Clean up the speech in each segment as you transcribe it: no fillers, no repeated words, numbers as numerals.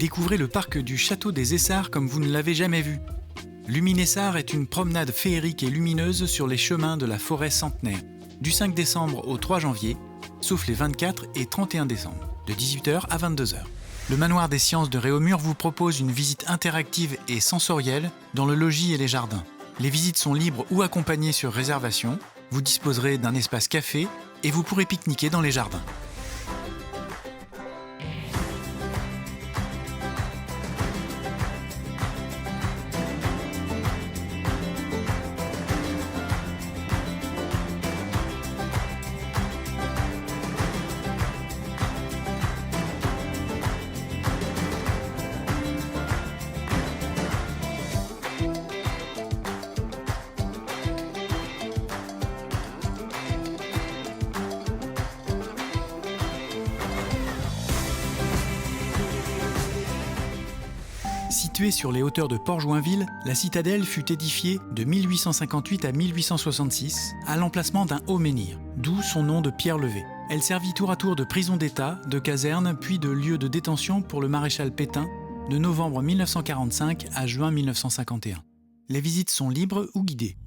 Découvrez le parc du Château des Essarts comme vous ne l'avez jamais vu. Luminessart est une promenade féerique et lumineuse sur les chemins de la forêt centenaire, du 5 décembre au 3 janvier, sauf les 24 et 31 décembre, de 18h à 22h. Le Manoir des Sciences de Réaumur vous propose une visite interactive et sensorielle dans le logis et les jardins. Les visites sont libres ou accompagnées sur réservation, vous disposerez d'un espace café et vous pourrez pique-niquer dans les jardins. Située sur les hauteurs de Port-Joinville, la citadelle fut édifiée de 1858 à 1866 à l'emplacement d'un haut menhir, d'où son nom de pierre levée. Elle servit tour à tour de prison d'État, de caserne, puis de lieu de détention pour le maréchal Pétain de novembre 1945 à juin 1951. Les visites sont libres ou guidées.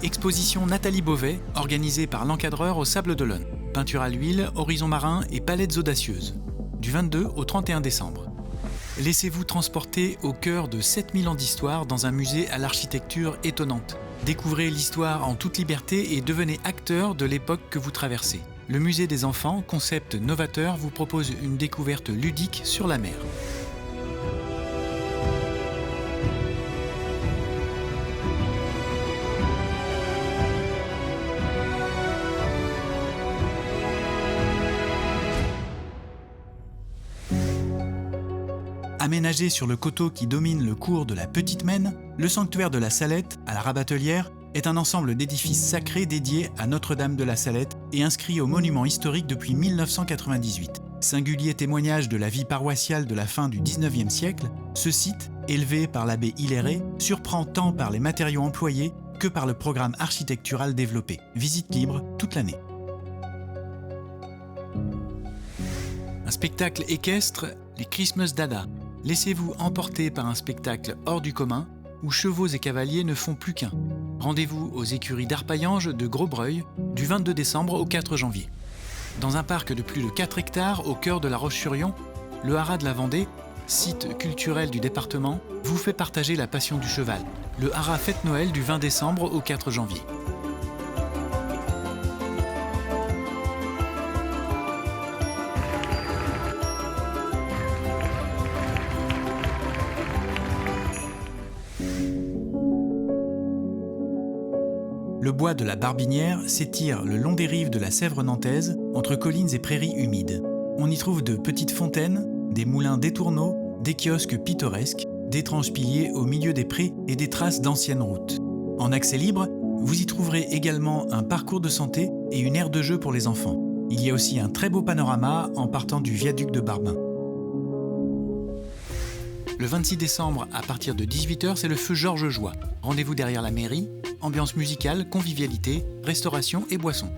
Exposition Nathalie Beauvais, organisée par l'encadreur au Sable d'Olonne. Peinture à l'huile, horizon marin et palettes audacieuses. Du 22 au 31 décembre. Laissez-vous transporter au cœur de 7000 ans d'histoire dans un musée à l'architecture étonnante. Découvrez l'histoire en toute liberté et devenez acteur de l'époque que vous traversez. Le musée des enfants, concept novateur, vous propose une découverte ludique sur la mer. Aménagé sur le coteau qui domine le cours de la Petite Maine, le sanctuaire de la Salette, à la Rabatelière, est un ensemble d'édifices sacrés dédiés à Notre-Dame de la Salette et inscrit au monument historique depuis 1998. Singulier témoignage de la vie paroissiale de la fin du XIXe siècle, ce site, élevé par l'abbé Hilleret, surprend tant par les matériaux employés que par le programme architectural développé. Visite libre toute l'année. Un spectacle équestre, les Christmas Dada. Laissez-vous emporter par un spectacle hors du commun où chevaux et cavaliers ne font plus qu'un. Rendez-vous aux écuries d'Arpaillange de Grosbreuil du 22 décembre au 4 janvier. Dans un parc de plus de 4 hectares au cœur de la Roche-sur-Yon, le Haras de la Vendée, site culturel du département, vous fait partager la passion du cheval. Le Haras Fête Noël du 20 décembre au 4 janvier. Le bois de la Barbinière s'étire le long des rives de la Sèvre nantaise, entre collines et prairies humides. On y trouve de petites fontaines, des moulins détourneaux, des kiosques pittoresques, d'étranges piliers au milieu des prés et des traces d'anciennes routes. En accès libre, vous y trouverez également un parcours de santé et une aire de jeu pour les enfants. Il y a aussi un très beau panorama en partant du viaduc de Barbin. Le 26 décembre, à partir de 18h, c'est le feu Georges Joie. Rendez-vous derrière la mairie, ambiance musicale, convivialité, restauration et boissons.